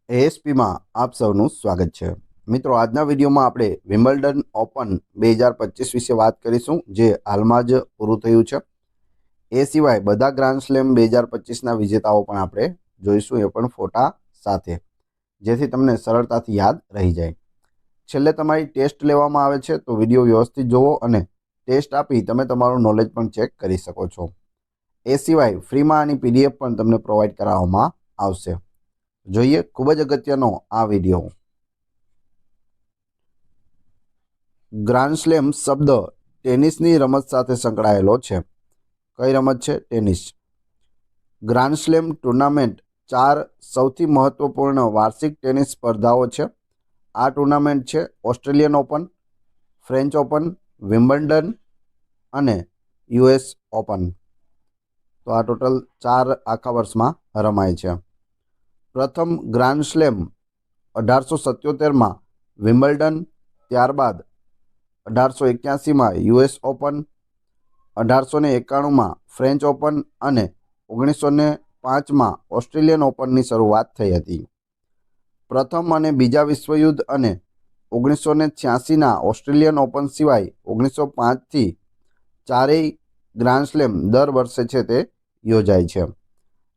એએસપીમાં આપ સૌનું સ્વાગત છે। મિત્રો, આજના વિડીયોમાં આપણે વિમ્બલ્ડન ઓપન 2025 વિશે વાત કરીશું, જે હાલમાં જ પૂરું થયું છે। એ સિવાય બધા ગ્રાન્ડ સ્લેમ 2025ના વિજેતાઓ પણ આપણે જોઈશું, એ પણ ફોટા સાથે, જેથી તમને સરળતાથી યાદ રહી જાય। છેલ્લે તમારી ટેસ્ટ લેવામાં આવે છે, તો વિડીયો વ્યવસ્થિત જુઓ અને ટેસ્ટ આપી તમે તમારું નોલેજ પણ ચેક કરી શકો છો। એ સિવાય ફ્રીમાં આની પીડીએફ પણ તમને પ્રોવાઈડ કરાવવામાં આવશે। જોઈએ ખૂબ જ અગત્યનો આ વિડીયો। ગ્રાન્ડ સ્લેમ શબ્દ ટેનિસની રમત સાથે સંકળાયેલો છે। કઈ રમત છે? ટેનિસ। ગ્રાન્ડ સ્લેમ ટુર્નામેન્ટ 4 સૌથી મહત્વપૂર્ણ વાર્ષિક ટેનિસ સ્પર્ધાઓ છે। આ ટુર્નામેન્ટ છે Australian open, French open, Wimbledon અને યુએસ ઓપન। તો આ ટોટલ 4 આખા વર્ષમાં રમાય છે। પ્રથમ ગ્રાન્ડ સ્લેમ 1877માં વિમ્બલ્ડન, ત્યારબાદ 1881માં યુએસ ઓપન, 1891માં ફ્રેન્ચ ઓપન અને 1905માં ઓસ્ટ્રેલિયન ઓપનની શરૂઆત થઈ હતી। પ્રથમ અને બીજા વિશ્વયુદ્ધ અને 1986ના ઓસ્ટ્રેલિયન ઓપન સિવાય 1905થી ચારેય ગ્રાન્ડ સ્લેમ દર વર્ષે છે તે યોજાય છે।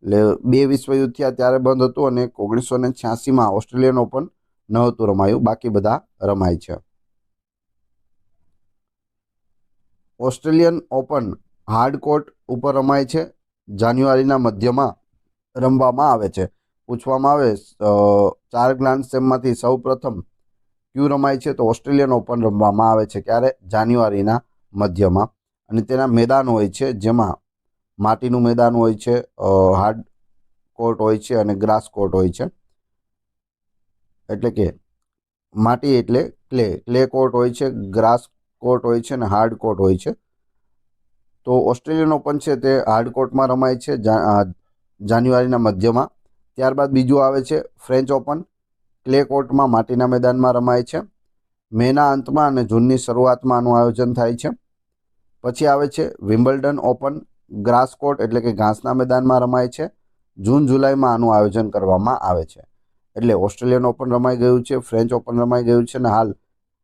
એટલે 2 વિશ્વયુદ્ધ થયા ત્યારે બંધ હતું અને 1986માં ઓસ્ટ્રેલિયન ઓપન નહોતું રમાયું, બાકી બધા રમાય છે। ઓસ્ટ્રેલિયન ઓપન હાર્ડ કોર્ટ ઉપર રમાય છે। જાન્યુઆરીના મધ્યમાં રમવામાં આવે છે। પૂછવામાં આવે 4 ગ્રાન્ડ સ્લેમમાંથી સૌ પ્રથમ ક્યુ રમાય છે, તો ઓસ્ટ્રેલિયન ઓપન રમવામાં આવે છે। ક્યારે? જાન્યુઆરીના મધ્યમાં। અને તેના મેદાન હોય છે, જેમાં માટીનું મેદાન હોય છે, હાર્ડ કોર્ટ હોય છે અને ગ્રાસ કોર્ટ હોય છે। એટલે કે માટી એટલે ક્લે કોર્ટ હોય છે, ગ્રાસ કોર્ટ હોય છે અને હાર્ડ કોર્ટ હોય છે। તો ઓસ્ટ્રેલિયન ઓપન છે તે હાર્ડ કોર્ટમાં રમાય છે જાન્યુઆરીના મધ્યમાં। ત્યારબાદ બીજું આવે છે ફ્રેન્ચ ઓપન, ક્લે કોર્ટમાં માટીના મેદાનમાં રમાય છે। મેના અંતમાં અને જૂનની શરૂઆતમાં આનું આયોજન થાય છે। પછી આવે છે વિમ્બલ્ડન ઓપન, ગ્રાસ કોર્ટ એટલે કે ઘાસના મેદાનમાં રમાય છે। જૂન જુલાઈમાં આનું આયોજન કરવામાં આવે છે। એટલે ઓસ્ટ્રેલિયન ઓપન રમાઈ ગયું છે, ફ્રેન્ચ ઓપન રમાઈ ગયું છે અને હાલ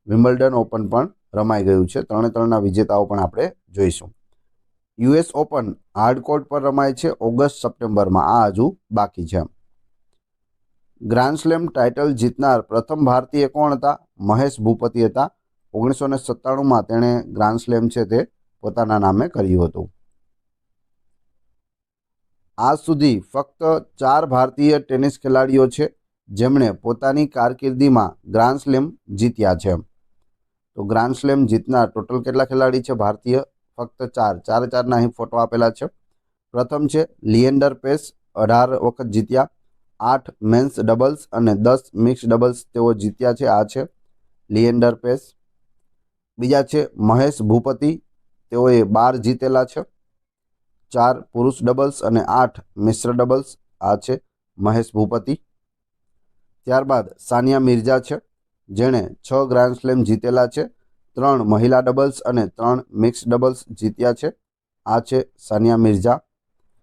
વિમ્બલ્ડન ઓપન પણ રમાઈ ગયું છે। ત્રણના વિજેતાઓ પણ આપણે જોઈશું। યુએસ ઓપન હાર્ડ કોર્ટ પર રમાય છે ઓગસ્ટ સપ્ટેમ્બરમાં, આ હજુ બાકી છે। ગ્રાન્ડ સ્લેમ ટાઇટલ જીતનાર પ્રથમ ભારતીય કોણ હતા? મહેશ ભૂપતિ હતા। 1997માં તેણે ગ્રાન્ડ સ્લેમ છે તે પોતાના નામે કર્યું હતું। આજ સુધી ફક્ત 4 ભારતીય ટેનિસ ખેલાડીઓ છે જેમણે પોતાની કારકિર્દીમાં ગ્રાન્ડ સ્લેમ જીત્યા છે। તો ગ્રાન્ડ સ્લેમ જીતનાર ટોટલ કેટલા ખેલાડી છે ભારતીય? ફક્ત 4। 4ના અહીં ફોટો આપેલા છે। પ્રથમ છે લિએન્ડર પેસ, 18 વખત જીત્યા। 8 મેન્સ ડબલ્સ અને 10 મિક્સ ડબલ્સ તેઓ જીત્યા છે, આ છે લિએન્ડર પેસ। બીજા છે મહેશ ભૂપતિ, તેઓએ 12 જીતેલા છે। 4 પુરુષ ડબલ્સ અને 8 મિશ્ર ડબલ્સ, આ છે મહેશ ભૂપતિ। ત્યારબાદ સાનિયા મિર્ઝા છે, જેણે 6 ગ્રાન્ડ સ્લેમ જીતેલા છે। 3 મહિલા ડબલ્સ અને 3 મિક્સ ડબલ્સ જીત્યા છે, આ છે સાનિયા મિર્ઝા।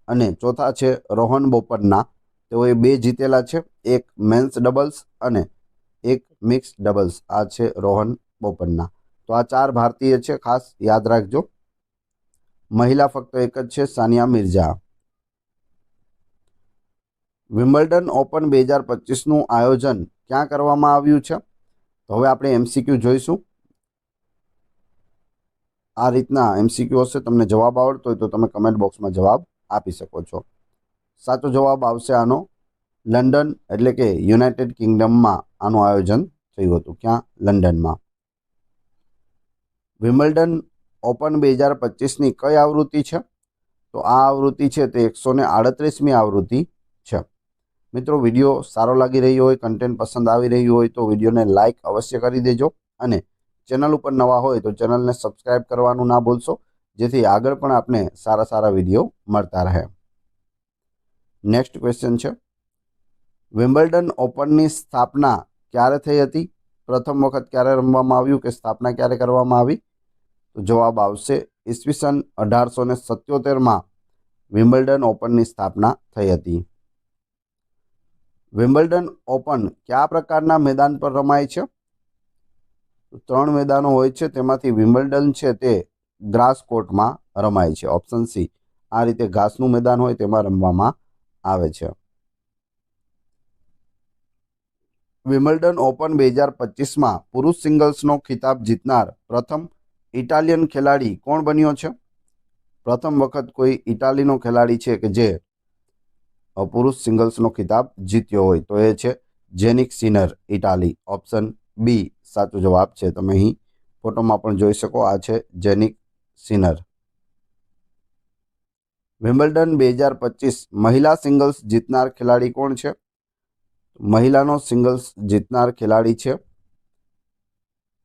અને ચોથા છે રોહન બોપન્ના, તેઓએ 2 જીતેલા છે, 1 મેન્સ ડબલ્સ અને 1 મિક્સ ડબલ્સ, આ છે રોહન બોપન્ના। તો આ 4 ભારતીય છે, ખાસ યાદ રાખજો। મહિલા ફક્ત એક જ છે, સાનિયા મિર્ઝા। વિમ્બલ્ડન ઓપન 2025નું આયોજન ક્યાં કરવામાં આવ્યું છે? તો હવે આપણે એમસીક્યુ જોઈશું। આ રીતના એમસીક્યુ હશે, તમને જવાબ આવડતો હોય તો તમે કમેન્ટ બોક્સમાં જવાબ આપી શકો છો। સાચો જવાબ આવશે આનો લંડન, એટલે કે યુનાઇટેડ કિંગડમમાં આનું આયોજન થયું હતું। ક્યાં? લંડનમાં। વિમ્બલ્ડન ઓપન 2025ની કઈ આવૃત્તિ છે? તો આ આવૃત્તિ છે તે 138મી આવૃત્તિ છે। મિત્રો, વિડીયો સારો લાગી રહ્યો હોય, કન્ટેન્ટ પસંદ આવી રહ્યું હોય તો વિડીયોને લાઇક અવશ્ય કરી દેજો અને ચેનલ ઉપર નવા હોય તો ચેનલને સબસ્ક્રાઈબ કરવાનું ના ભૂલશો, જેથી આગળ પણ આપને સારા વિડીયો મળતા રહે। નેક્સ્ટ ક્વેશ્ચન છે, વિમ્બલ્ડન ઓપનની સ્થાપના ક્યારે થઈ હતી? પ્રથમ વખત ક્યારે રમવામાં આવ્યું કે સ્થાપના ક્યારે કરવામાં આવી? તો જવાબ આવશે ઈસવીસન 1877માં વિમ્બલ્ડન ઓપનની સ્થાપના થઈ હતી। વિમ્બલ્ડન ઓપન કયા પ્રકારના મેદાન પર રમાય છે? 3 મેદાનો હોય છે, તેમાંથી વિમ્બલ્ડન છે તે ગ્રાસ કોર્ટમાં રમાય છે. ઓપ્શન સી, આ રીતે ઘાસનું મેદાન હોય તેમાં રમવામાં આવે છે. વિમ્બલ્ડન ઓપન 2025માં પુરુષ સિંગલ્સનો ખિતાબ જીતનાર પ્રથમ ઇટાલિયન ખેલાડી કોણ બન્યો છે? પ્રથમ વખત કોઈ ઇટાલીનો ખેલાડી છે કે જે પુરુષ સિંગલ્સનો ખિતાબ જીત્યો હોય તો એ છે Jannik Sinner, Italy. Option B સાચો જવાબ છે. તમે અહીં ફોટોમાં પણ જોઈ શકો, આ છે જેનિક સિનર. વિમ્બલ્ડન 2025 મહિલા સિંગલ્સ જીતનાર ખેલાડી કોણ છે? મહિલાનો સિંગલ્સ જીતનાર ખેલાડી છે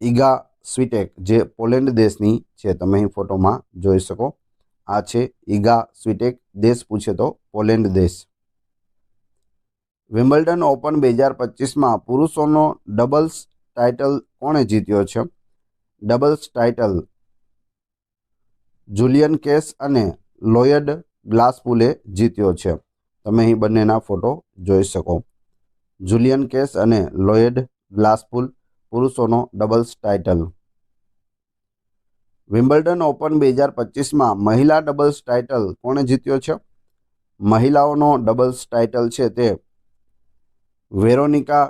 ઇગા સ્વીટેક, જે પોલેન્ડ દેશની છે. તમે અહીં ફોટોમાં જોઈ શકો, આ છે ઇગા સ્વીટેક. દેશ પૂછે તો પોલેન્ડ દેશ. વિમ્બલ્ડન ઓપન 2025માં પુરુષોનો ડબલ્સ ટાઇટલ કોણે જીત્યો છે? ડબલ્સ ટાઇટલ જુલિયન કેસ અને લોયડ ગ્લાસપુલે જીત્યો છે. તમે અહીં બંનેના ફોટો જોઈ શકો. જુલિયન કેસ અને લોયડ ગ્લાસપુલ, પુરુષોનો ડબલ્સ ટાઇટલ. વિમ્બલ્ડન ઓપન 2025માં મહિલા ડબલ્સ ટાઇટલ કોણે જીત્યો છે? મહિલાઓનો ડબલ્સ ટાઇટલ છે તે વેરોનિકા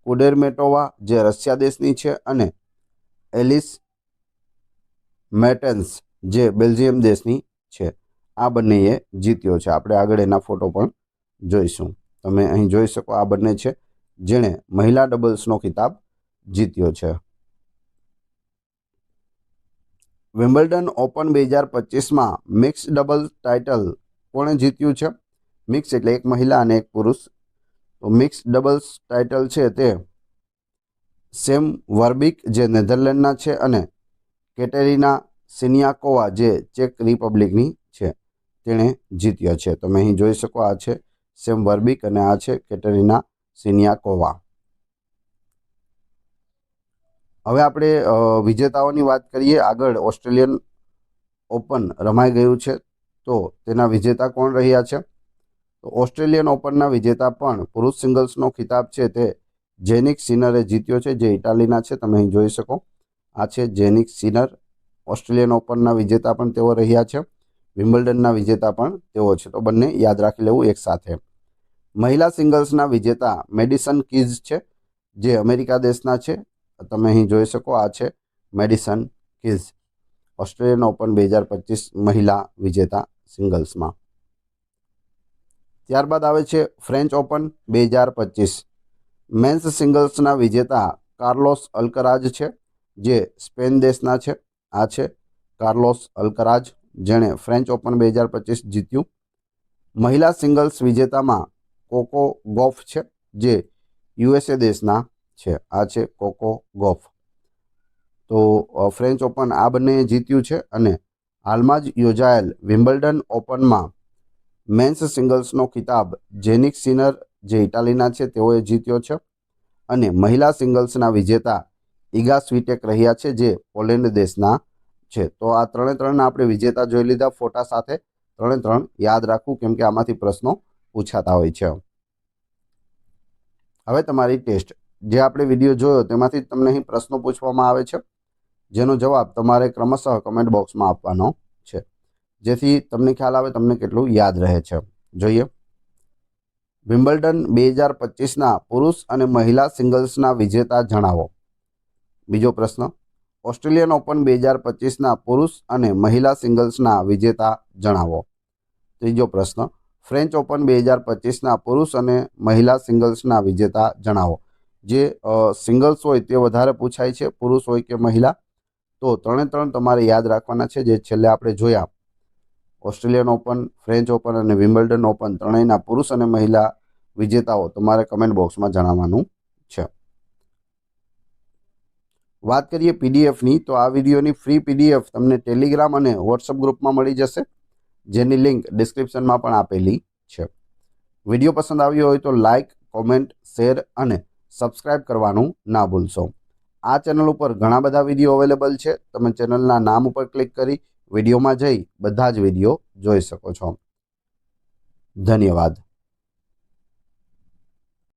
કુડેરમેટોવા, જે રશિયા દેશની છે, અને એલિસ મેર્ટેન્સ, જે બેલ્જિયમ દેશની છે. આ બંનેએ જીત્યો છે. આપણે આગળ એના ફોટો પણ જોઈશું. તમે અહીં જોઈ શકો, આ બંને છે જેણે મહિલા ડબલ્સનો ખિતાબ જીત્યો છે. વિમ્બલ્ડન ઓપન 2025માં મિક્સ ડબલ્સ ટાઇટલ કોણે જીત્યું છે? મિક્સ એટલે એક મહિલા અને એક પુરુષ. તો મિક્સ ડબલ્સ ટાઇટલ છે તે સેમ વર્બિક, જે નેધરલેન્ડના છે, અને કેટેરિના સિનિયાકોવા, જે ચેક રિપબ્લિકની છે, તેણે જીત્યો છે. તમે અહીં જોઈ શકો, આ છે સેમ વર્બિક અને આ છે કેટેરિના સિનિયાકોવા. હવે આપણે વિજેતાઓની વાત કરીએ. આગળ ઓસ્ટ્રેલિયન ઓપન રમાઈ ગયું છે, તો તેના વિજેતા કોણ રહ્યા છે? તો ઓસ્ટ્રેલિયન ઓપનના વિજેતા પણ પુરુષ સિંગલ્સનો ખિતાબ છે તે જેનિક સિનરે જીત્યો છે, જે ઇટાલીના છે. તમે અહીં જોઈ શકો, આ છે જેનિક સિનર. ઓસ્ટ્રેલિયન ઓપનના વિજેતા પણ તેઓ રહ્યા છે. વિમ્બલ્ડનના વિજેતા પણ તેઓ છે. તો બંને યાદ રાખી લેવું એક સાથે. મહિલા સિંગલ્સના વિજેતા મેડિસન કીઝ છે, જે અમેરિકા દેશના છે. તમે અહીં જોઈ શકો, આ છે મેડિસન કીઝ. ઓસ્ટ્રેલિયન ઓપન 2025 મહિલા વિજેતા સિંગલ્સમાં. ત્યારબાદ આવે છે ફ્રેન્ચ ઓપન 2025. મેન્સ સિંગલ્સના વિજેતા કાર્લોસ અલ્કરાજ છે, જે સ્પેન દેશના છે. આ છે કાર્લોસ અલ્કરાજ, જેણે ફ્રેન્ચ ઓપન 2025 જીત્યું. મહિલા સિંગલ્સ વિજેતામાં કોકો ગોફ છે, જે યુએસએ દેશના છે. આ છે કોકો ગોફ. તો ફ્રેન્ચ ઓપન આ બંનેએ જીત્યું છે. અને હાલમાં જ યોજાયેલ વિમ્બલ્ડન ઓપનમાં મેન્સ સિંગલ્સનો ખિતાબ જેનિક સિનર, જે ઇટાલીના છે, તેઓએ જીત્યો છે. અને મહિલા સિંગલ્સના વિજેતા ઇગા સ્વીટેક રહ્યા છે, જે પોલેન્ડ દેશના છે. તો આ ત્રણે ત્રણના આપણે વિજેતા જોઈ લીધા ફોટા સાથે. ત્રણે ત્રણ યાદ રાખવું, કેમ કે આમાંથી પ્રશ્નો પૂછાતા હોય છે. હવે તમારી ટેસ્ટ. જે આપણે વિડીયો જોયો તેમાંથી તમને અહીં પ્રશ્નો પૂછવામાં આવે છે, જેનો જવાબ તમારે ક્રમશઃ કમેન્ટ બોક્સમાં આપવાનો છે, જેથી તમને ખ્યાલ આવે તમને કેટલું યાદ રહે છે. જોઈએ. વિમ્બલ્ડન 2025ના પુરુષ અને મહિલા સિંગલ્સના વિજેતા જણાવો. બીજો પ્રશ્ન, ઓસ્ટ્રેલિયન ઓપન 2025ના પુરુષ અને મહિલા સિંગલ્સના વિજેતા જણાવો. ત્રીજો પ્રશ્ન, ફ્રેન્ચ ઓપન 2025ના પુરુષ અને મહિલા સિંગલ્સના વિજેતા જણાવો. જે સિંગલ્સ હોય તે વધારે પૂછાય છે, પુરુષ હોય કે મહિલા. તો ત્રણે ત્રણ તમારે યાદ રાખવાના છે, જે છેલ્લે આપણે જોયા. ઓસ્ટ્રેલિયન ઓપન, ફ્રેન્ચ ઓપન અને વિમ્બલ્ડન ઓપન ત્રણેયના પુરુષ અને મહિલા વિજેતાઓ તમારે કમેન્ટ બોક્સમાં જણાવવાનું છે. વાત કરીએ પીડીએફની, તો આ વિડીયોની ફ્રી પીડીએફ તમને ટેલિગ્રામ અને વોટ્સઅપ ગ્રુપમાં મળી જશે, જેની લિંક ડિસ્ક્રિપ્શનમાં પણ આપેલી છે. વિડીયો પસંદ આવ્યો હોય તો લાઇક, કોમેન્ટ, શેર અને સબસ્ક્રાઈબ કરવાનું ના ભૂલશો. આ ચેનલ ઉપર ઘણા બધા વિડીયો અવેલેબલ છે. તમે ચેનલના નામ ઉપર ક્લિક કરી વિડીયોમાં જઈ બધા જ વિડીયો જોઈ શકો છો. ધન્યવાદ.